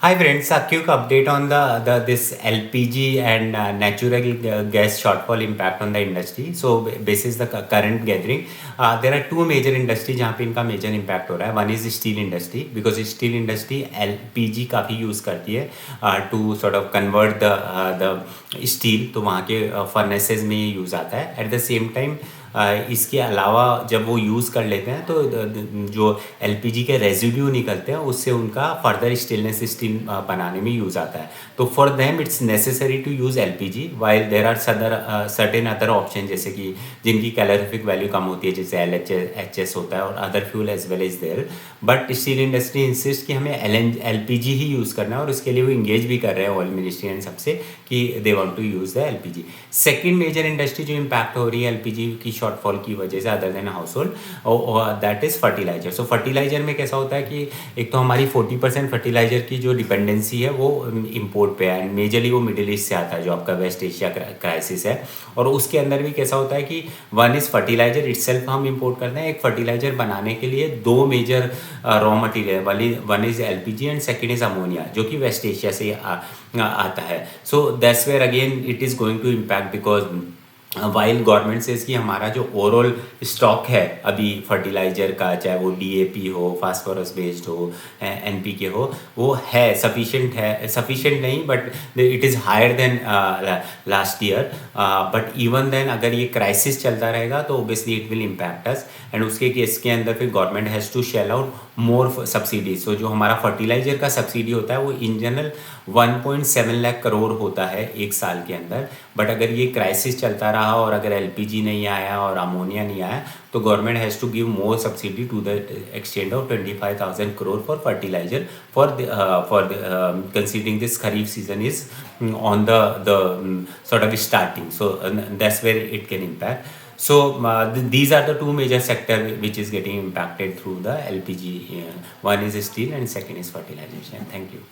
Hi friends, a quick update on the this LPG and natural gas shortfall impact on the industry. So basis the current gathering, there are two major industry जहाँ पे इनका major impact हो रहा है. One is steel industry because steel industry LPG काफ़ी use करती है to sort of convert the steel, तो वहाँ के furnaces में ये use आता है. At the same time इसके अलावा जब वो यूज़ कर लेते हैं तो जो एलपीजी के रेजिड्यू निकलते हैं उससे उनका फर्दर स्टेनलेस स्टील बनाने में यूज़ आता है. तो for them it's necessary to use LPG while there are certain other option जैसे कि जिनकी कैलोरीफिक वैल्यू कम होती है जैसे LHS होता है और other fuel as well is there. But steel industry insist कि हमें LPG ही यूज़ करना है और उसके लिए वो इंगेज भी कर रहे हैं ऑयल मिनिस्ट्री एंड सबसे कि they want to use the LPG. Second major industry जो इम्पैक्ट हो रही है LPG की शॉर्टफॉल की वजह से other than household that is fertiliser. So fertiliser में कैसा होता है कि एक तो हमारी 40% फर्टिलाइजर की जो डिपेंडेंसी है वो इम्पोर्ट पे है एंड मेजरली वो मिडिल ईस्ट से आता है जो आपका वेस्ट एशिया क्राइसिस है. और उसके अंदर भी कैसा होता है कि वन इज़ फर्टिलाइजर इटसेल्फ हम इम्पोर्ट करते हैं. एक फर्टिलाइजर बनाने के लिए दो मेजर रॉ मटीरियल वाली one is LPG and second is ammonia जो कि वेस्ट एशिया से आता है. So that's where again it is going to impact because while government से कि हमारा जो ओवरऑल स्टॉक है अभी फर्टिलाइजर का चाहे वो DAP हो फास्फोरस बेस्ड हो NPK हो वो है सफिशिएंट नहीं but it is higher than last year. But even then अगर ये क्राइसिस चलता रहेगा तो obviously it will impact us and उसके केस के अंदर फिर government has to shell out more subsidies. So जो हमारा फर्टिलाइजर का सब्सिडी होता है वो इन जनरल 1.7 लाख करोड़ होता है एक साल के अंदर. बट अगर ये क्राइसिस चलता रहा और अगर LPG नहीं आया और अमोनिया नहीं आया तो government has to give more subsidy to the extent of 25,000 crore for fertilizer for considering this kharif season is on the sort of starting. So that's where it can impact. So these are the two major sector which is getting impacted through the LPG. One is steel and second is fertilization. Thank you.